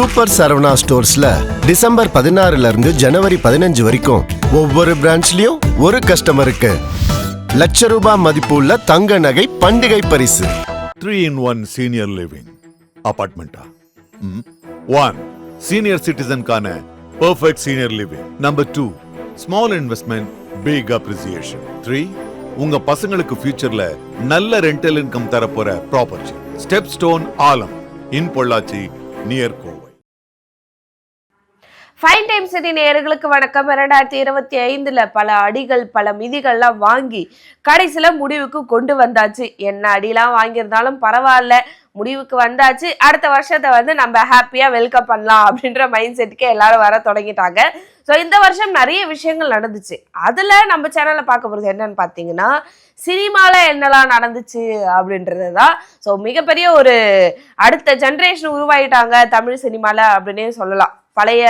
Super Saravana ஸ்டோர்ஸ்ல December 16 இருந்து ஜனவரி 15 வரைக்கும் ஒவ்வொரு பிரான்ச்லயும் ஒரு கஸ்டமருக்கு ₹1,00,000 மதிப்புள்ள தங்க நகை பண்டிகை பரிசு. 3-in-1 சீனியர் லிவிங் அபார்ட்மெண்டா. 1 சீனியர் சிட்டிசன்கான perfect senior living. Number 2 small investment big appreciation. 3 உங்க பசங்களுக்கு ஃபியூச்சர்ல நல்ல ரெண்டல் இன்கம் தரப்போற ப்ராப்பர்ட்டி. ஸ்டெப் ஸ்டோன் ஆலம் in Pollachi near Kovai. Fine time city நேயர்களுக்கு வணக்கம். 2025 பல அடிகள் பல மிதிகள்லாம் வாங்கி கடைசியில முடிவுக்கு கொண்டு வந்தாச்சு. என்ன அடிலாம் வாங்கியிருந்தாலும் பரவாயில்ல, முடிவுக்கு வந்தாச்சு. அடுத்த வருஷத்தை நம்ம ஹாப்பியா வெல்கம் பண்ணலாம் அப்படின்ற மைண்ட் செட்டுக்கே எல்லாரும் வர தொடங்கிட்டாங்க. ஸோ இந்த வருஷம் நிறைய விஷயங்கள் நடந்துச்சு. அதுல நம்ம சேனல்ல பார்க்க போறது என்னன்னு பார்த்தீங்கன்னா, சினிமால என்னெல்லாம் நடந்துச்சு அப்படின்றது தான். ஸோ மிகப்பெரிய ஒரு அடுத்த ஜென்ரேஷன் உருவாயிட்டாங்க தமிழ் சினிமால அப்படின்னே சொல்லலாம். பழைய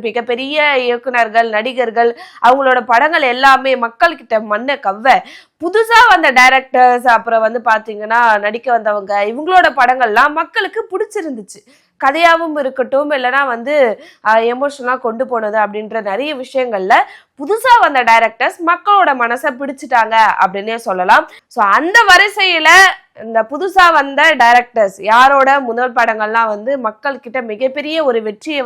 மிகப்பெரிய இயக்குனர்கள் நடிகர்கள் அவங்களோட படங்கள் எல்லாமே மக்கள் கிட்ட மண்ணை கவ்வ புதுசா வந்த டைரக்டர்ஸ் அப்புறம் பாத்தீங்கன்னா நடிக்க வந்தவங்க இவங்களோட படங்கள்லாம் மக்களுக்கு பிடிச்சிருந்துச்சு. கதையாவும் இருக்கட்டும் இல்லைன்னா எமோஷனலா கொண்டு போனது அப்படின்ற நிறைய விஷயங்கள்ல புதுசா வந்த டைரக்டர்ஸ் மக்களோட மனசை பிடிச்சிட்டாங்க அப்படின்னே சொல்லலாம். ஸோ அந்த வரிசையில இந்த புதுசா வந்த டைரக்டர்ஸ் யாரோட முதல் படங்கள்லாம் மக்கள் கிட்ட மிகப்பெரிய ஒரு வெற்றியை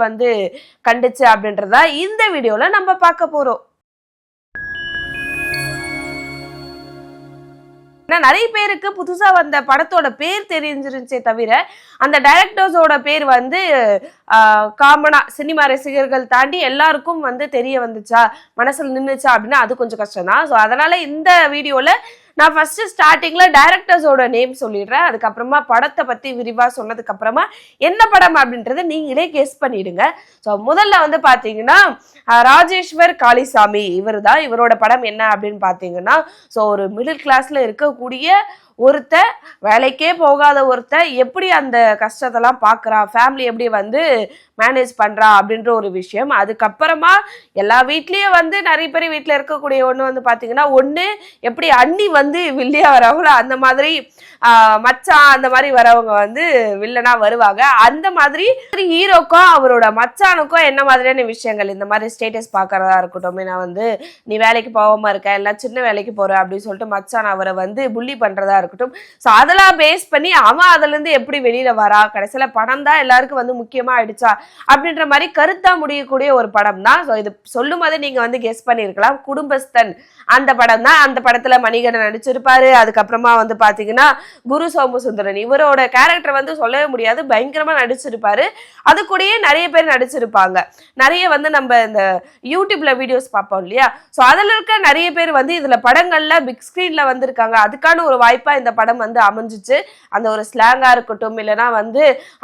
கண்டுச்சு அப்படின்றதா இந்த வீடியோல நம்ம பார்க்க போறோம். நிறைய பேருக்கு புதுசா வந்த படத்தோட பேர் தெரிஞ்சிருச்சே தவிர அந்த டைரக்டர்ஸோட பேர் காமனா சினிமா ரசிகர்கள் தாண்டி எல்லாருக்கும் தெரிய வந்துச்சா மனசுல நின்னுச்சா அப்படின்னா அது கொஞ்சம் கஷ்டம் தான். ஸோ அதனால இந்த வீடியோல நான் ஃபர்ஸ்ட் ஸ்டார்டிங்ல டைரக்டர்ஸோட நேம் சொல்லிடுறேன். அதுக்கப்புறமா படத்தை பத்தி விரிவா சொன்னதுக்கு அப்புறமா என்ன படம் அப்படின்றத நீங்களே கெஸ் பண்ணிடுங்க. ஸோ முதல்ல பாத்தீங்கன்னா ராஜேஸ்வர் காளிசாமி இவர் தான். இவரோட படம் என்ன அப்படின்னு பாத்தீங்கன்னா, ஸோ ஒரு மிடில் கிளாஸ்ல இருக்கக்கூடிய ஒருத்த வேலைக்கே போகாத ஒருத்த எப்படி அந்த கஷ்டத்தெல்லாம் பார்க்குறா, ஃபேமிலி எப்படி மேனேஜ் பண்ணுறா அப்படின்ற ஒரு விஷயம். அதுக்கப்புறமா எல்லா வீட்லேயும் நிறைய பேர் வீட்டில் இருக்கக்கூடிய ஒன்று பார்த்தீங்கன்னா, ஒன்று எப்படி அண்ணி வில்லியா வரவங்களோ அந்த மாதிரி மச்சான் அந்த மாதிரி வரவங்க வில்லனா வருவாங்க. அந்த மாதிரி ஹீரோக்கும் அவரோட மச்சானுக்கும் என்ன மாதிரியான விஷயங்கள் இந்த மாதிரி ஸ்டேட்டஸ் பார்க்கறதா இருக்கட்டும், நான் நீ வேலைக்கு போகாம இருக்க எல்லாம் சின்ன வேலைக்கு போற அப்படின்னு சொல்லிட்டு மச்சான் அவரை புள்ளி பண்றதா இருக்கட்டும். ஸோ அதெல்லாம் பேஸ் பண்ணி அவன் அதுல இருந்து எப்படி வெளியில வரா, கடைசியில படம் தான் எல்லாருக்கும் முக்கியமா ஆயிடுச்சா அப்படின்ற மாதிரி கருத்தா முடியக்கூடிய ஒரு படம் தான். ஸோ இது சொல்லும் போது நீங்க கெஸ் பண்ணிருக்கலாம், குடும்பஸ்தன் அந்த படம் தான். அந்த படத்துல மணிகண்டன் நடிச்சிருப்பாரு. அதுக்கப்புறமா பாத்தீங்கன்னா குரு சோமசுந்தரன் இவரோட கேரக்டர் சொல்லவே முடியாது, பயங்கரமா நடிச்சிருப்பாரு. அது கூடயே நிறைய பேர் நடிச்சிருப்பாங்க. நிறைய நம்ம இந்த யூடியூப்ல வீடியோஸ் பார்ப்போம் இல்லையா, ஸோ அதுல இருக்க நிறைய பேர் இதுல படங்கள்ல பிக் ஸ்கிரீன்ல வந்திருக்காங்க. அதுக்கான ஒரு வாய்ப்பா இந்த படம் அமைஞ்சிச்சு. அந்த ஒரு ஸ்லாங்கா இருக்கட்டும் இல்லைன்னா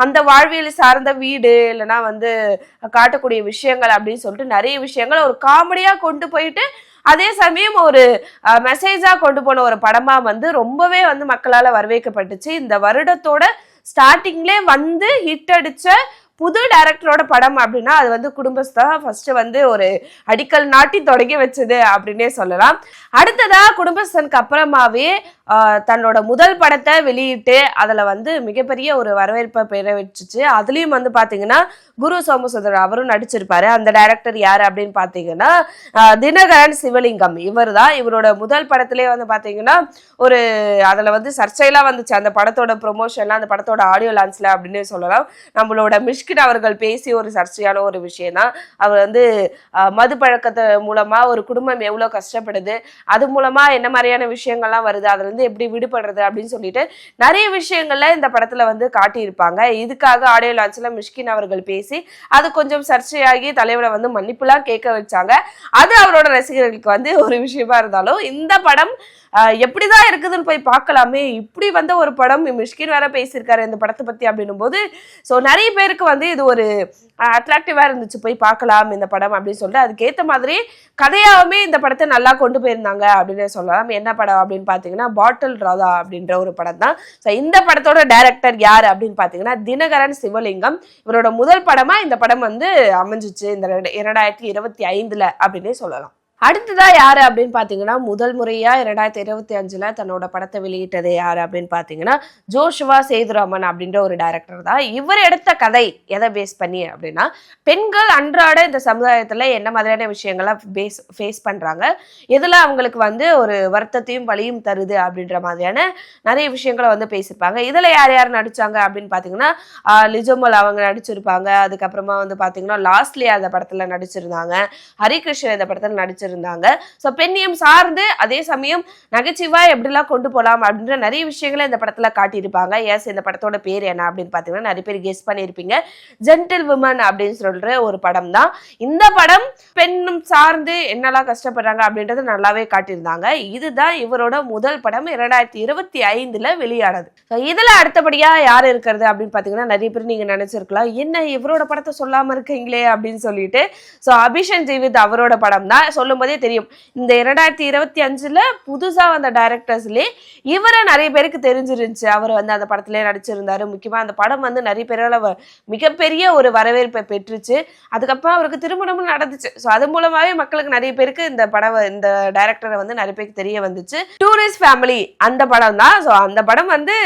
அந்த வாழ்வியல் சார்ந்த வீடு இல்லைன்னா காட்டக்கூடிய விஷயங்கள் அப்படின்னு சொல்லிட்டு நிறைய விஷயங்கள் ஒரு காமெடியா கொண்டு போயிட்டு அதே சமயம் ஒரு மெசேஜா கொண்டு போன ஒரு படமா ரொம்பவே மக்களால வரவேற்கப்பட்டுச்சு. இந்த வருடத்தோட ஸ்டார்டிங்லே ஹிட் அடிச்ச புது டைரக்டரோட படம் அப்படின்னா அது குடும்பஸ்தான் ஃபர்ஸ்ட் ஒரு அடிக்கல் நாட்டி தொடங்கி வச்சது அப்படின்னே சொல்லலாம். அடுத்ததா குடும்பஸ்தனுக்கு அப்புறமாவே தன்னோட முதல் படத்தை வெளியிட்டு அதுல மிகப்பெரிய ஒரு வரவேற்பை பெற வச்சுச்சு. அதுலயும் பாத்தீங்கன்னா குரு சோமசுந்தரன் அவரும் நடிச்சிருப்பாரு. அந்த டைரக்டர் யாரு அப்படின்னு பாத்தீங்கன்னா தினகரன் சிவலிங்கம் இவர் தான். இவரோட முதல் படத்திலே பாத்தீங்கன்னா ஒரு அதுல சர்ச்சையெல்லாம் வந்துச்சு அந்த படத்தோட ப்ரொமோஷன்லாம், அந்த படத்தோட ஆடியோ லான்ச்ல அப்படின்னு சொல்லலாம். நம்மளோட மிஷ்கின் அவர்கள் பேசி ஒரு சர்ச்சையான ஒரு விஷயம் தான். அவர் மது பழக்கத்தை மூலமா ஒரு குடும்பம் எவ்வளவு கஷ்டப்படுது, அது மூலமா என்ன மாதிரியான விஷயங்கள்லாம் வருது, அதுல எப்படி விடுபடுறது அப்படின்னு சொல்லிட்டு நிறைய விஷயங்கள்ல இந்த படத்துல காட்டியிருப்பாங்க. இதுக்காக ஆடியோ லான்ச்ல மிஷ்கின் அவர்கள் பேசி அது கொஞ்சம் சர்ச்சையாகி தலைவரை மன்னிப்புலாம் கேட்க வச்சாங்க. அது அவரோட ரசிகர்களுக்கு ஒரு விஷயமா இருந்தாலும் இந்த படம் எப்படிதான் இருக்குதுன்னு போய் பார்க்கலாமே, இப்படி ஒரு படம் மிஷ்கின் வேற பேசியிருக்காரு இந்த படத்தை பத்தி அப்படின்னும் போது ஸோ நிறைய பேருக்கு இது ஒரு அட்ராக்டிவா இருந்துச்சு, போய் பார்க்கலாம் இந்த படம் அப்படின்னு சொல்லிட்டு அதுக்கேற்ற மாதிரி கதையாவுமே இந்த படத்தை நல்லா கொண்டு போயிருந்தாங்க அப்படின்னு சொல்லலாம். என்ன படம் அப்படின்னு பாத்தீங்கன்னா பாட்டில் ராதா அப்படின்ற ஒரு படம் தான். ஸோ இந்த படத்தோட டைரக்டர் யாரு அப்படின்னு பாத்தீங்கன்னா தினகரன் சிவலிங்கம். இவரோட முதல் படமா இந்த படம் அமைஞ்சிச்சு இந்த 2025 அப்படின்னே சொல்லலாம். அடுத்ததா யாரு அப்படின்னு பாத்தீங்கன்னா, முதல் முறையா 2025 தன்னோட படத்தை வெளியிட்டது யாரு அப்படின்னு பாத்தீங்கன்னா, ஜோஷுவா சேதுராமன் அப்படின்ற ஒரு டைரக்டர் தான். இவர் எடுத்த கதை எதை பேஸ் பண்ணி அப்படின்னா, பெண்கள் அன்றாட இந்த சமுதாயத்துல என்ன மாதிரியான விஷயங்களை ஃபேஸ் பண்றாங்க, எதுல அவங்களுக்கு வந்து ஒரு வருத்தத்தையும் வலியும் தருது அப்படின்ற மாதிரியான நிறைய விஷயங்களை வந்து பேசியிருப்பாங்க. இதுல யார் யார் நடிச்சாங்க அப்படின்னு பாத்தீங்கன்னா, லிஜோமல் அவங்க நடிச்சிருப்பாங்க. அதுக்கப்புறமா வந்து பாத்தீங்கன்னா லாஸ்ட்லி அந்த படத்துல நடிச்சிருந்தாங்க. ஹரிகிருஷ்ணன் இந்த படத்துல நடிச்சிருந்தாங்க. சோ பெண்ணியம் சார்ந்து அதே சமயம் நகைச்சுவா எப்படிலாம் கொண்டு போலாம் அப்படின்ற நிறைய விஷயங்களை இந்த படத்துல காட்டியிருப்பாங்க. எஸ், இந்த படத்தோட பேர் என்ன அப்படின்னு பாத்தீங்கன்னா நிறைய பேர் கெஸ் பண்ணியிருப்பீங்க. ஜென்டில் விமன் அப்படின்னு சொல்ற ஒரு படம் தான். இந்த படம் பெண்ணும் சார்ந்து என்னெல்லாம் கஷ்டப்படுறாங்க அப்படின்றத நல்லாவே காட்டியிருந்தாங்க. இதுதான் இவரோட முதல் படம் 2025 வெளியானது. இதுல அடுத்தபடியா யார் இருக்கிறது அப்படின்னு பாத்தீங்கன்னா, நிறைய பேர் நீங்க நினைச்சிருக்கலாம், என்ன இவரோட படத்தை சொல்லாம இருக்கீங்களே அப்படின்னு சொல்லிட்டு. சோ அபிஷன் ஜீவித் அவரோட படம் தான். சொல்லும் போதே தெரியும், இந்த 2025 புதுசா வந்த டைரக்டர்ஸ்லயே இவரை நிறைய பேருக்கு தெரிஞ்சிருந்துச்சு. அவர் வந்து அந்த படத்திலே நடிச்சிருந்தாரு. முக்கியமா அந்த படம் வந்து நிறைய பேரால மிகப்பெரிய ஒரு வரவேற்பை பெற்றுச்சு. அதுக்கப்புறம் அவருக்கு திருமணமும் நடந்துச்சு. ஸோ அது மூலமாவே மக்களுக்கு நிறைய பேருக்கு இந்த டைரக்டரை வந்து நிறைய பேருக்கு தெரிய வந்துச்சு. டூரிஸ்ட் ஃபேமிலி அந்த படம் தான். ஸோ அந்த படம் வந்து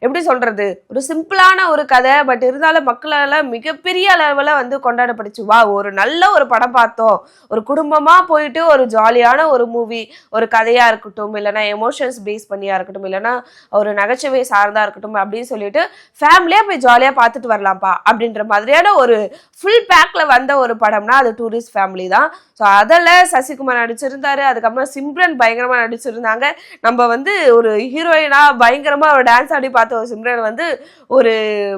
எப்படி சொல்றது, ஒரு சிம்பிளான ஒரு கதை, பட் இருந்தாலும் மக்களால மிகப்பெரிய அளவில் வந்து கொண்டாடப்படுச்சு. வா, ஒரு நல்ல ஒரு படம் பார்த்தோம், ஒரு குடும்பமா போயிட்டு ஒரு ஜாலியான ஒரு மூவி, ஒரு கதையா இருக்கட்டும், இல்லைன்னா எமோஷன்ஸ் பேஸ் பண்ணியா இருக்கட்டும், இல்லைன்னா ஒரு நகைச்சுவை சார்ந்தா இருக்கட்டும் அப்படின்னு சொல்லிட்டு ஃபேமிலியா போய் ஜாலியா பார்த்துட்டு வரலாம்ப்பா அப்படின்ற மாதிரியான ஒரு ஃபுல் பேக்ல வந்த ஒரு படம்னா அது டூரிஸ்ட் ஃபேமிலி தான். ஸோ அதில் சசிகுமார் நடிச்சிருந்தாரு. அதுக்கப்புறம் சிம்ரன் பயங்கரமா நடிச்சிருந்தாங்க. நம்ம வந்து ஒரு ஹீரோயினா பயங்கரமா ஒரு டான்ஸ் ஆடி பார்த்த ஒரு சிம்ரன் வந்து ஒரு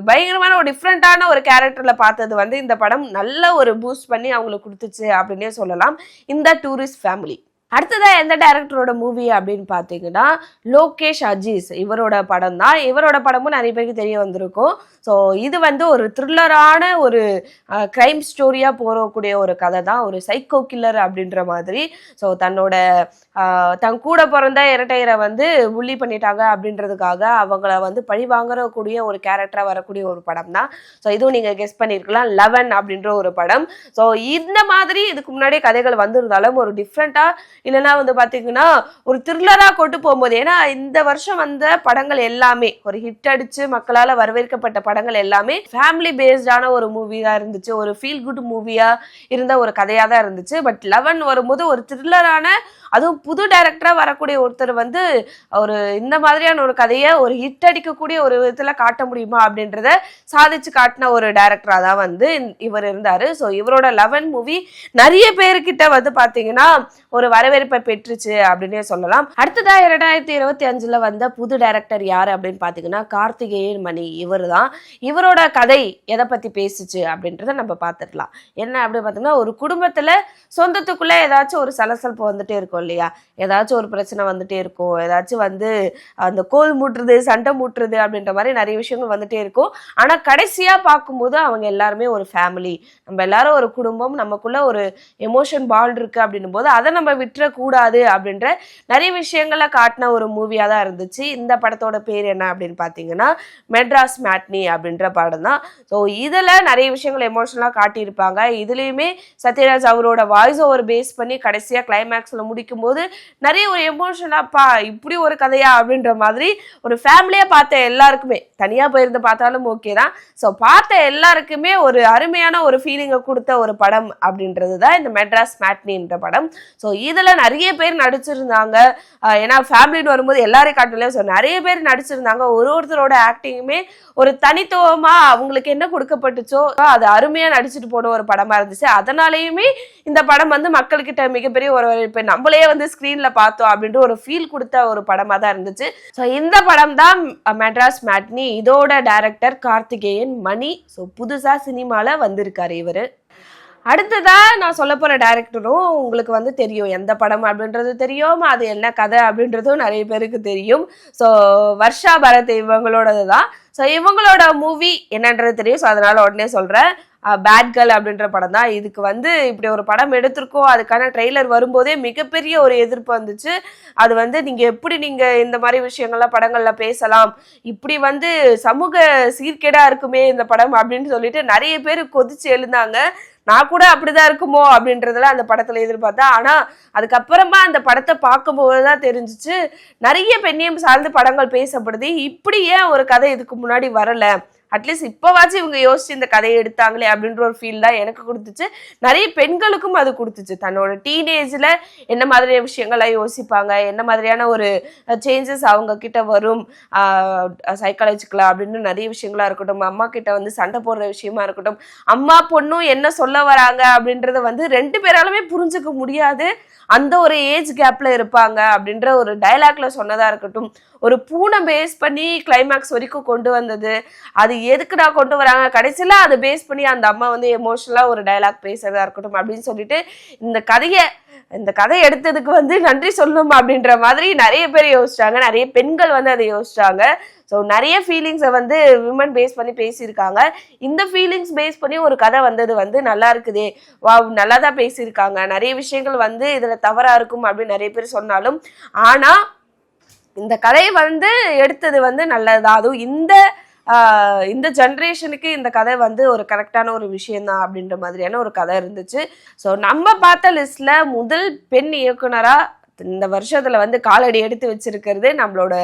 பயங்கரமான ஒரு டிஃப்ரெண்டான ஒரு கேரக்டர்ல பார்த்தது வந்து இந்த படம் நல்ல ஒரு பூஸ்ட் பண்ணி அவங்களுக்கு கொடுத்துச்சு அப்படின்னே சொல்லலாம். இந்த டூரிஸ்ட் ஃபேமிலி. அடுத்ததா எந்த டைரக்டரோட மூவி அப்படின்னு பார்த்தீங்கன்னா, லோகேஷ் அஜீஸ் இவரோட படம் தான். இவரோட படமும் நிறைய பேருக்கு தெரிய வந்திருக்கும். ஸோ இது வந்து ஒரு த்ரில்லரான ஒரு கிரைம் ஸ்டோரியா போகக்கூடிய ஒரு கதை தான். ஒரு சைக்கோ கில்லர் அப்படின்ற மாதிரி. ஸோ தன் கூட பிறந்த இரட்டையரை வந்து புள்ளி பண்ணிட்டாங்க அப்படின்றதுக்காக அவங்கள வந்து பழி வாங்கக்கூடிய ஒரு கேரக்டரா வரக்கூடிய ஒரு படம் தான். ஸோ இதுவும் நீங்க கெஸ் பண்ணிருக்கலாம், 11 அப்படின்ற ஒரு படம். ஸோ இந்த மாதிரி இதுக்கு முன்னாடியே கதைகள் வந்திருந்தாலும் ஒரு டிஃப்ரெண்டா, இல்லைன்னா வந்து பாத்தீங்கன்னா ஒரு த்ரில்லரா கொண்டு போகும்போது, ஏன்னா இந்த வருஷம் வந்த படங்கள் எல்லாமே ஒரு ஹிட் அடிச்சு மக்களால வரவேற்கப்பட்ட படங்கள் எல்லாமே ஃபேமிலி பேஸ்டான ஒரு மூவி தான் இருந்துச்சு. ஒரு ஃபீல் குட் மூவியா இருந்த ஒரு கதையா தான் இருந்துச்சு. பட் 11 வரும்போது ஒரு த்ரில்லரான, அதுவும் புது டைரக்டரா வரக்கூடிய ஒருத்தர் வந்து ஒரு இந்த மாதிரியான ஒரு கதையை ஒரு ஹிட் அடிக்கக்கூடிய ஒரு விதத்துல காட்ட முடியுமா அப்படின்றத சாதிச்சு காட்டின ஒரு டைரக்டரா தான் வந்து இவர் இருந்தாரு. ஸோ இவரோட 11 மூவி நிறைய பேர்கிட்ட வந்து பாத்தீங்கன்னா ஒரு வரவேற்பை பெற்றுச்சு அப்படின்னே சொல்லலாம். அடுத்ததா 2025 வந்த புது டைரக்டர் யாரு அப்படின்னு பாத்தீங்கன்னா, கார்த்திகேயன் மணி. இவர் தான். இவரோட கதை எதை பத்தி பேசுச்சு அப்படின்றத நம்ம பார்த்துடலாம். என்ன அப்படின்னு பாத்தீங்கன்னா, ஒரு குடும்பத்துல சொந்தத்துக்குள்ள ஏதாச்சும் ஒரு சலசலப்பு வந்துட்டே இருக்கும் இல்லையா, ஏதாச்சும் ஒரு பிரச்சனை வந்துட்டே இருக்கும், ஏதாச்சும் வந்து அந்த கோல் மூட்டுறது, சண்டை மூட்டுறது அப்படின்ற மாதிரி நிறைய விஷயங்கள் வந்துட்டே இருக்கும். ஆனா கடைசியா பார்க்கும்போது அவங்க எல்லாருமே ஒரு ஃபேமிலி, நம்ம எல்லாரும் ஒரு குடும்பம், நமக்குள்ள ஒரு எமோஷன் பாண்ட் இருக்கு அப்படின்னும் போது அதை நம்ம விட்டுறக்கூடாது அப்படின்ற நிறைய விஷயங்களை காட்டின ஒரு மூவியா தான் இருந்துச்சு. இந்த படத்தோட பேர் என்ன அப்படின்னு பாத்தீங்கன்னா, மெட்ராஸ் மேட்னி அப்படின்ற படம் தான். ஸோ இதுல நிறைய விஷயங்கள் எமோஷனலா காட்டியிருப்பாங்க. இதுலயுமே சத்யராஜ் அவரோட வாய்ஸ் ஓவர் பேஸ் பண்ணி கடைசியா கிளைமேக்ஸ்ல முடிக்கும் போது நிறைய ஒரு எமோஷனலாப்பா இப்படி ஒரு கதையா அப்படின்ற மாதிரி ஒரு ஃபேமிலியா பார்த்த எல்லாருக்குமே, தனியா போயிருந்து பார்த்தாலும் ஓகே தான், ஸோ பார்த்த எல்லாருக்குமே ஒரு அருமையான ஒரு ஃபீலிங்கை கொடுத்த ஒரு படம் அப்படின்றது தான் இந்த மெட்ராஸ் மேட்னின்ற படம். ஸோ இதுல நிறைய பேர் நடிச்சிருந்தாங்க. ஏன்னா ஃபேமிலின்னு வரும்போது எல்லாரையும் காட்டல, ஸோ நிறைய பேர் நடிச்சிருந்தாங்க. ஒருத்தரோட ஆக்டிங்குமே ஒரு தனித்துவமா அவங்களுக்கு என்ன கொடுக்கப்பட்டுச்சோ அது அருமையா நடிச்சுட்டு போன ஒரு படமா இருந்துச்சு. அதனாலயுமே இந்த படம் வந்து மக்கள்கிட்ட மிகப்பெரிய ஒரு வரவேற்பு, நம்மளே வந்து ஸ்கிரீன்ல பார்த்தோம் அப்படின்ற ஒரு ஃபீல் கொடுத்த ஒரு படமா தான் இருந்துச்சு. ஸோ இந்த படம் தான் மெட்ராஸ் மேட்னி. இதோட டைரக்டர் கார்த்திகேயன் மணி. ஸோ புதுசா சினிமால வந்திருக்காரு இவரு. அடுத்ததா நான் சொல்ல போற டைரக்டரும் உங்களுக்கு வந்து தெரியும், எந்த படம் அப்படின்றது தெரியும், அது என்ன கதை அப்படின்றதும் நிறைய பேருக்கு தெரியும். ஸோ வர்ஷா பரத் இவங்களோடது தான். ஸோ இவங்களோட மூவி என்னன்றது தெரியும். ஸோ அதனால உடனே சொல்றேன், பேட் கேர்ள் அப்படின்ற படம் தான். இதுக்கு வந்து இப்படி ஒரு படம் எடுத்திருக்கோம், அதுக்கான ட்ரெய்லர் வரும்போதே மிகப்பெரிய ஒரு எதிர்ப்பு வந்துச்சு. அது வந்து நீங்க இந்த மாதிரி விஷயங்கள்லாம் படங்கள்ல பேசலாம், இப்படி வந்து சமூக சீர்கேடா இருக்குமே இந்த படம் அப்படின்னு சொல்லிட்டு நிறைய பேர் கொதிச்சு எழுந்தாங்க. நான் கூட அப்படிதான் இருக்குமோ அப்படின்றதெல்லாம் அந்த படத்துல எதிர்பார்த்தேன். ஆனா அதுக்கப்புறமா அந்த படத்தை பார்க்கும்போதுதான் தெரிஞ்சிச்சு நிறைய பெண்ணியம் சார்ந்து படங்கள் பேசப்படுது, இப்படி ஏன் ஒரு கதை இதுக்கு முன்னாடி வரல, அட்லீஸ்ட் இப்போவாச்சும் இவங்க யோசிச்சு இந்த கதையை எடுத்தாங்களே அப்படின்ற ஒரு ஃபீல் தான் எனக்கு கொடுத்துச்சு. நிறைய பெண்களுக்கும் அது கொடுத்துச்சு. தன்னோட டீனேஜில் என்ன மாதிரியான விஷயங்கள்லாம் யோசிப்பாங்க, என்ன மாதிரியான ஒரு சேஞ்சஸ் அவங்க கிட்ட வரும் சைக்காலஜிக்கலா அப்படின்னு நிறைய விஷயங்களா இருக்கட்டும், அம்மா கிட்ட வந்து சண்டை போடுற விஷயமா இருக்கட்டும், அம்மா பொண்ணும் என்ன சொல்ல வராங்க அப்படின்றத வந்து 2 பேராலுமே புரிஞ்சுக்க முடியாது, அந்த ஒரு ஏஜ் கேப்ல இருப்பாங்க அப்படின்ற ஒரு டயலாக்ல சொன்னதா இருக்கட்டும், ஒரு பூனை பேஸ் பண்ணி கிளைமேக்ஸ் வரைக்கும் கொண்டு வந்தது, அது எதுக்குடா கொண்டு வராங்க, கடைசியில அதை பேஸ் பண்ணி அந்த அம்மா வந்து எமோஷனலா ஒரு டயலாக் பேசுறதா இருக்கட்டும் அப்படின்னு சொல்லிட்டு இந்த கதை எடுத்ததுக்கு வந்து நன்றி சொல்லணும் அப்படின்ற மாதிரி நிறைய பேர் யோசிச்சாங்க, நிறைய பெண்கள் வந்து அதை யோசிச்சாங்க. ஸோ நிறைய ஃபீலிங்ஸை வந்து விமன் பேஸ் பண்ணி பேசியிருக்காங்க. இந்த ஃபீலிங்ஸ் பேஸ் பண்ணி ஒரு கதை வந்தது வந்து நல்லா இருக்குதே, வா நல்லா தான் பேசியிருக்காங்க, நிறைய விஷயங்கள் வந்து இதில் தவறாக இருக்கும் அப்படின்னு நிறைய பேர் சொன்னாலும், ஆனால் இந்த கதையை வந்து எடுத்தது வந்து நல்லதுதான். அதுவும் இந்த ஜென்ரேஷனுக்கு இந்த கதை வந்து ஒரு கரெக்டான ஒரு விஷயம்தான் அப்படின்ற மாதிரியான ஒரு கதை இருந்துச்சு. ஸோ நம்ம பார்த்த லிஸ்ட்ல முதல் பெண் இயக்குனரா இந்த வருஷத்துல வந்து காலடி எடுத்து வச்சிருக்கிறது நம்மளோட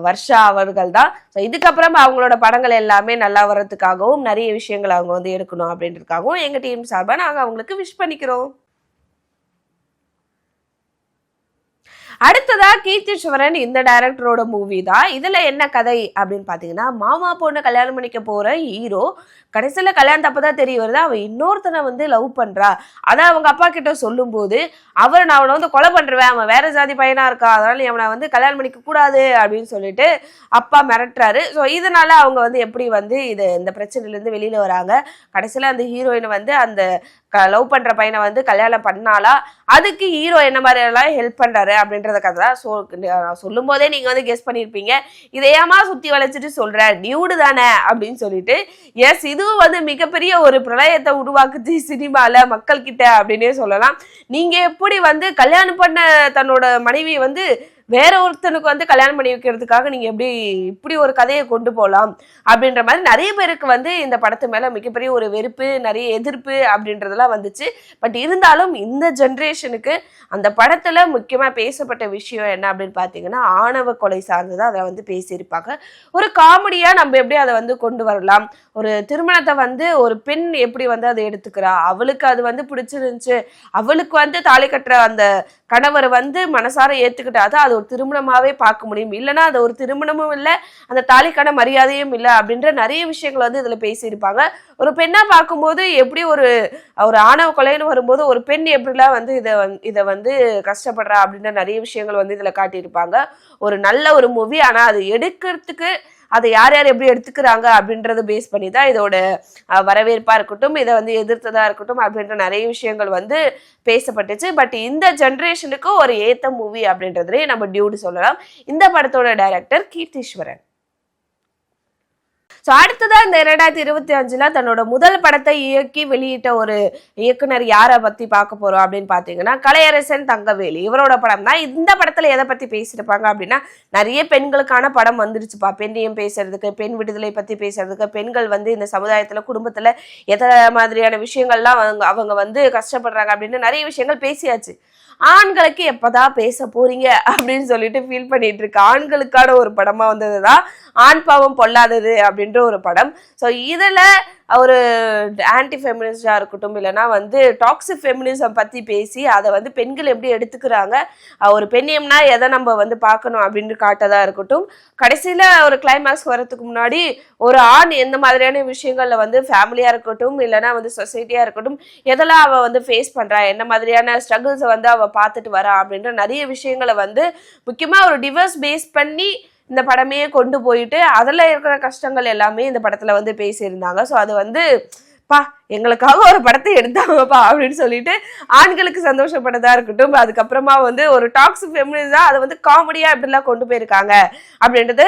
வர்ஷா அவர்கள் தான். ஸோ இதுக்கப்புறம் அவங்களோட படங்கள் எல்லாமே நல்லா வர்றதுக்காகவும் நிறைய விஷயங்கள் அவங்க வந்து எடுக்கணும் அப்படின்றதுக்காகவும் எங்க டீம் சார்பாக நாங்கள் அவங்களுக்கு விஷ் பண்ணிக்கிறோம். அடுத்ததா கீர்த்திஸ்வரன் இந்த டைரக்டரோட மூவி தான். இதுல என்ன கதை அப்படின்னு பாத்தீங்கன்னா, மாமா பொண்ணு கல்யாணம் பண்ணிக்க போற ஹீரோ கடைசியில கல்யாணம் அப்பதான் தெரிய வருது அவன் இன்னொருத்தனை வந்து லவ் பண்றா. அதான் அவங்க அப்பா கிட்ட சொல்லும் போது அவர் நான் அவனை வந்து கொலை பண்றேன், அவன் வேற ஜாதி பையனா இருக்கா, அதனால அவனை வந்து கல்யாணம் பண்ணிக்க கூடாது அப்படின்னு சொல்லிட்டு அப்பா மிரட்டுறாரு. ஸோ இதனால அவங்க வந்து எப்படி வந்து இந்த பிரச்சனையில இருந்து வெளியில வராங்க. கடைசியில அந்த ஹீரோயின் வந்து அந்த லவ் பண்ற பையனை வந்து கல்யாணம் பண்ணாலா, அதுக்கு ஹீரோ என்ன மாதிரி எல்லாம் ஹெல்ப் பண்றாரு அப்படின்றத கதை தான். ஸோ சொல்லும் போதே நீங்க வந்து கெஸ் பண்ணிருப்பீங்க, இதையமா சுத்தி வளைச்சிட்டு சொல்ற டியூடு தானே அப்படின்னு சொல்லிட்டு. எஸ், இதுவும் வந்து மிகப்பெரிய ஒரு பிரளயத்தை உருவாக்குச்சு சினிமால மக்கள் கிட்ட அப்படின்னே சொல்லலாம். நீங்க எப்படி வந்து கல்யாணம் பண்ண தன்னோட மனைவியை வந்து வேற ஒருத்தனுக்கு வந்து கல்யாணம் பண்ணி வைக்கிறதுக்காக நீங்க எப்படி இப்படி ஒரு கதையை கொண்டு போகலாம் அப்படின்ற மாதிரி நிறைய பேருக்கு வந்து இந்த படத்து மேல மிகப்பெரிய ஒரு வெறுப்பு, நிறைய எதிர்ப்பு அப்படின்றதெல்லாம் வந்துச்சு. பட் இருந்தாலும் இந்த ஜென்ரேஷனுக்கு அந்த படத்துல முக்கியமா பேசப்பட்ட விஷயம் என்ன அப்படின்னு பாத்தீங்கன்னா, ஆணவ கொலை சார்ந்துதான் அதை வந்து பேசியிருப்பாங்க. ஒரு காமெடியா நம்ம எப்படி அதை வந்து கொண்டு வரலாம், ஒரு திருமணத்தை வந்து ஒரு பெண் எப்படி வந்து அதை எடுத்துக்கிறா, அவளுக்கு அது வந்து பிடிச்சிருந்துச்சு, அவளுக்கு வந்து தாலி கட்டுற அந்த கணவர் வந்து மனசார ஏத்துக்கிட்டாதான் அது ஒரு திருமணமாவே பார்க்க முடியும், இல்லைன்னா அது ஒரு திருமணமும் இல்லை, அந்த தாலிக்கான மரியாதையும் இல்லை அப்படின்ற நிறைய விஷயங்கள் வந்து இதுல பேசியிருப்பாங்க. ஒரு பெண்ணா பார்க்கும்போது எப்படி ஒரு ஆணவ கொலைன்னு வரும்போது ஒரு பெண் எப்படிலாம் வந்து இதை வந்து கஷ்டப்படுறா அப்படின்ற நிறைய விஷயங்கள் வந்து இதுல காட்டியிருப்பாங்க. ஒரு நல்ல ஒரு மூவி. ஆனா அது எடுக்கிறதுக்கு அதை யார் யார் எப்படி எடுத்துக்கிறாங்க அப்படின்றத பேஸ் பண்ணி தான் இதோட வரவேற்பா இருக்கட்டும், இதை வந்து எதிர்த்ததா இருக்கட்டும் அப்படின்ற நிறைய விஷயங்கள் வந்து பேசப்பட்டுச்சு. பட் இந்த ஜென்ரேஷனுக்கு ஒரு ஏத்த மூவி அப்படின்றதுலே நம்ம டியூடு சொல்லலாம். இந்த படத்தோட டைரக்டர் கீர்த்திஸ்வரன். ஸோ அடுத்ததா இந்த 2025 தன்னோட முதல் படத்தை இயக்கி வெளியிட்ட ஒரு இயக்குனர் யாரை பத்தி பார்க்க போறோம் அப்படின்னு பாத்தீங்கன்னா, கலையரசன் தங்கவேலு. இவரோட படம் தான். இந்த படத்துல எதை பத்தி பேசியிருப்பாங்க அப்படின்னா, நிறைய பெண்களுக்கான படம் வந்துருச்சுப்பா, பெண்ணையும் பேசுறதுக்கு, பெண் விடுதலை பத்தி பேசுறதுக்கு, பெண்கள் வந்து இந்த சமுதாயத்துல குடும்பத்துல எத்தனை மாதிரியான விஷயங்கள்லாம் அவங்க வந்து கஷ்டப்படுறாங்க அப்படின்னு நிறைய விஷயங்கள் பேசியாச்சு. ஆண்களுக்கு எப்பதான் பேச போறீங்க அப்படின்னு சொல்லிட்டு ஃபீல் பண்ணிட்டு இருக்கு. ஆண்களுக்கான ஒரு படமா வந்ததுதான் ஆண் பாவம் பொல்லாதது அப்படின்ற ஒரு படம். ஸோ இதுல ஒரு ஆன்டி ஃபெமினிஸ்டா இருக்கட்டும், இல்லைன்னா வந்து டாக்ஸிக் ஃபெமினிசம் பத்தி பேசி அதை வந்து பெண்கள் எப்படி எடுத்துக்கிறாங்க, ஒரு பெண்ணியம்னா எதை நம்ம வந்து பார்க்கணும் அப்படின்னு காட்டதா இருக்கட்டும். கடைசியில ஒரு கிளைமேக்ஸ் வரதுக்கு முன்னாடி ஒரு ஆண் எந்த மாதிரியான விஷயங்கள்ல வந்து ஃபேமிலியா இருக்கட்டும், இல்லைன்னா வந்து சொசைட்டியா இருக்கட்டும், எதெல்லாம் அவ வந்து ஃபேஸ் பண்றா, என்ன மாதிரியான ஸ்ட்ரகிள்ஸை வந்து அவ பார்த்துட்டு வரா அப்படின்ற நிறைய விஷயங்களை வந்து முக்கியமா ஒரு டிவோர்ஸ் பேஸ் பண்ணி இந்த படமே கொண்டு போயிட்டு அதுல இருக்கிற கஷ்டங்கள் எல்லாமே இந்த படத்துல வந்து பேசியிருந்தாங்க. ஸோ அது வந்து பா எங்களுக்காக ஒரு படத்தை எடுத்தாங்கப்பா அப்படின்னு சொல்லிட்டு ஆண்களுக்கு சந்தோஷப்பட்டதா இருக்கட்டும். அதுக்கப்புறமா வந்து ஒரு டாக்ஸிக் ஃபெமினிசா அதை வந்து காமெடியா எப்படிலாம் கொண்டு போயிருக்காங்க அப்படின்றது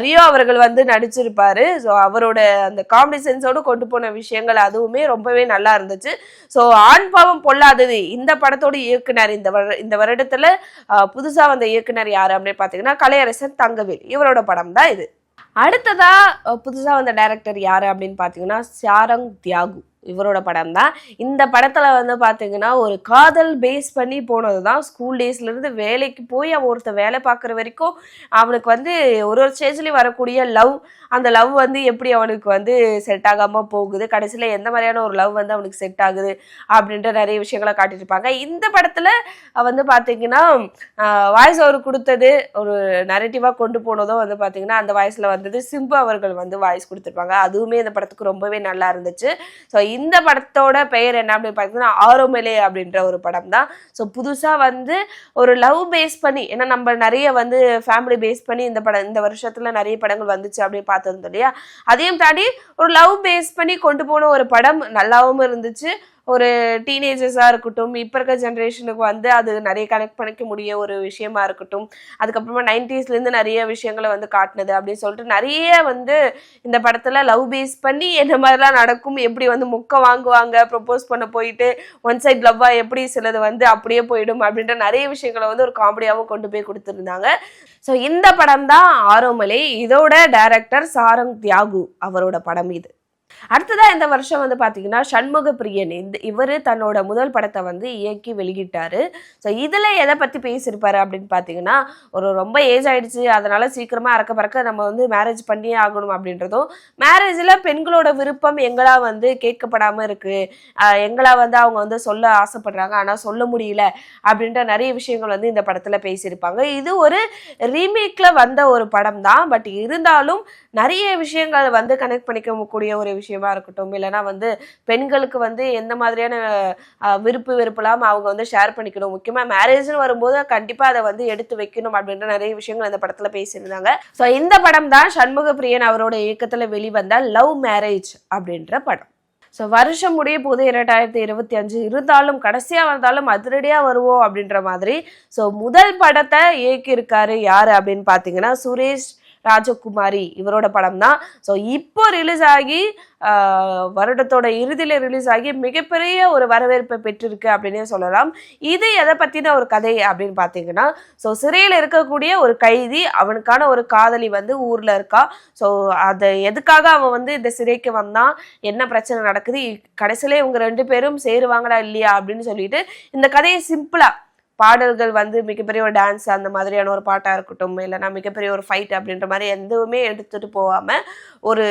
ரியோ அவர்கள் வந்து நடிச்சிருப்பாரு. ஸோ அவரோட அந்த காமெடி சென்ஸோடு கொண்டு போன விஷயங்கள் அதுவுமே ரொம்பவே நல்லா இருந்துச்சு. ஸோ ஆண் பாவம் பொல்லாதது இந்த படத்தோட இயக்குனர் இந்த வருடத்துல புதுசா வந்த இயக்குனர் யாரு அப்படின்னு பாத்தீங்கன்னா, கலையரசன் தங்கவேல். இவரோட படம் தான் இது. அடுத்ததா புதுசா வந்த டைரக்டர் யாரு அப்படின்னு பாத்தீங்கன்னா, சாரங் தியாகு. இவரோட படம் தான். இந்த படத்துல வந்து பாத்தீங்கன்னா ஒரு காதல் பேஸ் பண்ணி போனதுதான். ஸ்கூல் டேஸ்ல இருந்து வேலைக்கு போய் அவன் ஒருத்தர் வேலை பார்க்குற வரைக்கும் அவனுக்கு வந்து ஒரு ஸ்டேஜ்லயும் வரக்கூடிய லவ், அந்த லவ் வந்து எப்படி அவனுக்கு வந்து செட் ஆகாம போகுது, கடைசியில எந்த மாதிரியான ஒரு லவ் வந்து அவனுக்கு செட் ஆகுது அப்படின்ற நிறைய விஷயங்களை காட்டியிருப்பாங்க. இந்த படத்துல வந்து பாத்தீங்கன்னா வாய்ஸ் அவர் கொடுத்தது ஒரு நரேட்டிவா கொண்டு போனதும் வந்து பாத்தீங்கன்னா அந்த வாய்ஸ்ல வந்தது சிம்பு அவர்கள் வந்து வாய்ஸ் கொடுத்துருப்பாங்க. அதுவுமே இந்த படத்துக்கு ரொம்பவே நல்லா இருந்துச்சு. ஸோ இந்த படத்தோட பெயர் என்ன அப்படின்னு பார்த்தீங்கன்னா ஆரோமலே அப்படின்ற ஒரு படம் தான். ஸோ புதுசாக வந்து ஒரு லவ் பேஸ் பண்ணி, ஏன்னா நம்ம நிறைய வந்து ஃபேமிலி பேஸ் பண்ணி இந்த வருஷத்துல நிறைய படங்கள் வந்துச்சு அப்படின்னு பார்த்துருந்தோம் இல்லையா, அதையும் தாண்டி ஒரு லவ் பேஸ் பண்ணி கொண்டு போன ஒரு படம் நல்லாவும் இருந்துச்சு. ஒரு டீனேஜர்ஸாக இருக்கட்டும், இப்போ இருக்க ஜென்ரேஷனுக்கு வந்து அது நிறைய கனெக்ட் பண்ணிக்க முடிய ஒரு விஷயமா இருக்கட்டும், அதுக்கப்புறமா 90ஸ்லேருந்து நிறைய விஷயங்களை வந்து காட்டினது அப்படின்னு சொல்லிட்டு நிறைய வந்து இந்த படத்தில் லவ் பேஸ் பண்ணி என்ன மாதிரிலாம் நடக்கும், எப்படி வந்து முக்க வாங்குவாங்க, ப்ரொப்போஸ் பண்ண போயிட்டு ஒன் சைட் லவ்வாக எப்படி சிலது வந்து அப்படியே போயிடும் அப்படின்ற நிறைய விஷயங்களை வந்து ஒரு காமெடியாகவும் கொண்டு போய் கொடுத்துருந்தாங்க. ஸோ இந்த படம் தான் ஆரோமலே. இதோட டைரக்டர் சாரங் தியாகு அவரோட படம் இது. அடுத்ததா இந்த வருஷம் வந்து பாத்தீங்கன்னா சண்முக பிரியன் இவர் தன்னோட முதல் படத்தை வந்து இயக்கி வெளியிட்டாரு. ஸோ இதுல எதை பத்தி பேசியிருப்பாரு அப்படின்னு பாத்தீங்கன்னா, ஒரு ரொம்ப ஏஜ் ஆயிடுச்சு, அதனால சீக்கிரமா அறக்க பறக்க நம்ம வந்து மேரேஜ் பண்ணியே ஆகணும் அப்படின்றதும், மேரேஜ்ல பெண்களோட விருப்பம் எங்களா வந்து கேட்கப்படாம இருக்கு, எங்களா வந்து அவங்க வந்து சொல்ல ஆசைப்படுறாங்க ஆனா சொல்ல முடியல அப்படின்ற நிறைய விஷயங்கள் வந்து இந்த படத்துல பேசியிருப்பாங்க. இது ஒரு ரீமேக்ல வந்த ஒரு படம் தான். பட் இருந்தாலும் நிறைய விஷயங்கள் வந்து கனெக்ட் பண்ணிக்க கூடிய ஒரு விஷயமா இருக்கட்டும், இல்லைன்னா வந்து பெண்களுக்கு வந்து எந்த மாதிரியான வெறுப்புலாம் அவங்க வந்து ஷேர் பண்ணிக்கணும், முக்கியமா மேரேஜ்னு வரும்போது கண்டிப்பா அதை வந்து எடுத்து வைக்கணும் அப்படின்ற நிறைய விஷயங்கள் அந்த படத்துல பேசியிருந்தாங்க. ஸோ இந்த படம் தான் சண்முக பிரியன் அவரோட இயக்கத்துல வெளிவந்த லவ் மேரேஜ் அப்படின்ற படம். ஸோ வருஷம் முடிய போது 2025 இருந்தாலும் கடைசியா வந்தாலும் அதிரடியா வருவோம் அப்படின்ற மாதிரி. ஸோ முதல் படத்தை இயக்கியிருக்காரு யாரு அப்படின்னு பாத்தீங்கன்னா சுரேஷ் ராஜகுமாரி, இவரோட படம் தான். ஸோ இப்போ ரிலீஸ் ஆகி வருடத்தோட இறுதியில ரிலீஸ் ஆகி மிகப்பெரிய ஒரு வரவேற்பை பெற்றிருக்கு அப்படின்னே சொல்லலாம். இது எதை பத்தின ஒரு கதை அப்படின்னு பாத்தீங்கன்னா, ஸோ சிறையில் இருக்கக்கூடிய ஒரு கைதி, அவனுக்கான ஒரு காதலி வந்து ஊர்ல இருக்கா. ஸோ அதை எதுக்காக அவன் வந்து இந்த சிறைக்கு வந்தான், என்ன பிரச்சனை நடக்குது, கடைசியில இவங்க 2 பேரும் சேருவாங்களா இல்லையா அப்படின்னு சொல்லிட்டு இந்த கதையை சிம்பிளா பாடல்கள் வந்து மிகப்பெரிய ஒரு டான்ஸ் அந்த மாதிரியான ஒரு பாட்டா இருக்கட்டும், இல்லைன்னா மிகப்பெரிய ஒரு ஃபைட் அப்படின்ற மாதிரி எதுவுமே எடுத்துட்டு போகாம ஒரு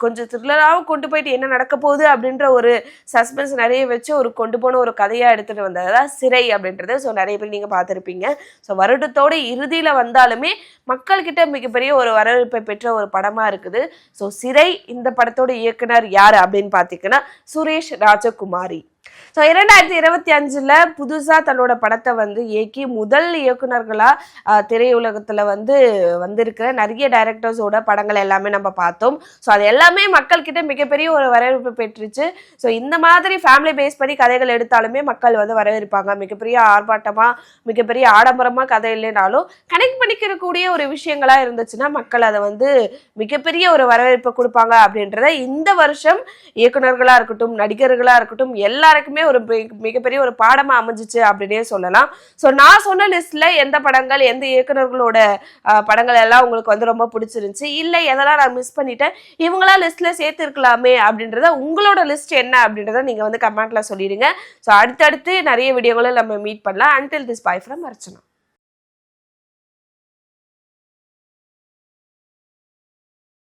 கொஞ்சம் த்ரில்லராகவும் கொண்டு போயிட்டு என்ன நடக்க போகுது அப்படின்ற ஒரு சஸ்பென்ஸ் நிறைய வச்சு ஒரு கொண்டு போன ஒரு கதையா எடுத்துட்டு வந்ததுதான் சிறை அப்படின்றது. ஸோ நிறைய பேர் நீங்க பார்த்துருப்பீங்க. ஸோ வருடத்தோட இறுதியில வந்தாலுமே மக்கள்கிட்ட மிகப்பெரிய ஒரு வரவேற்பை பெற்ற ஒரு படமா இருக்குது. ஸோ சிறை இந்த படத்தோட இயக்குனர் யாரு அப்படின்னு பாத்தீங்கன்னா சுரேஷ் ராஜகுமாரி. ஸோ 2025 புதுசா தன்னோட படத்தை வந்து இயக்கி முதல் இயக்குனர்களா திரையுலகத்துல வந்து வந்திருக்கிற நிறைய டைரக்டர்ஸோட படங்கள் எல்லாமே நம்ம பார்த்தோம். ஸோ அது எல்லாமே மக்கள் கிட்ட மிகப்பெரிய ஒரு வரவேற்பு பெற்றுச்சு. ஸோ இந்த மாதிரி ஃபேமிலி பேஸ் பண்ணி கதைகள் எடுத்தாலுமே மக்கள் வந்து வரவேற்பாங்க. மிகப்பெரிய ஆர்ப்பாட்டமா மிகப்பெரிய ஆடம்பரமா கதை இல்லைனாலும் கனெக்ட் பண்ணிக்கிறக்கூடிய ஒரு விஷயங்களா இருந்துச்சுன்னா மக்கள் அதை வந்து மிகப்பெரிய ஒரு வரவேற்பை கொடுப்பாங்க அப்படின்றத இந்த வருஷம் இயக்குனர்களா இருக்கட்டும், நடிகர்களா இருக்கட்டும், எல்லாருக்குமே ஒரு மிகப்பெரிய ஒரு பாடமா அமைஞ்சிச்சு அப்படின்னே சொல்லலாம். ஸோ நான் சொன்ன லிஸ்ட்ல எந்த படங்கள் எந்த இயக்குனர்களோட படங்கள் எல்லாம் உங்களுக்கு வந்து ரொம்ப பிடிச்சிருந்துச்சு, இல்லை எதெல்லாம் நான் மிஸ் பண்ணிட்டேன், இவங்களா லிஸ்ட்ல சேர்த்து இருக்கலாமே அப்படின்றத உங்களோட லிஸ்ட் என்ன அப்படின்றத நீங்க வந்து கமெண்ட்ல சொல்லிடுங்க. ஸோ அடுத்தடுத்து நிறைய வீடியோகளை நம்ம மீட் பண்ணலாம். Until this by from Archana.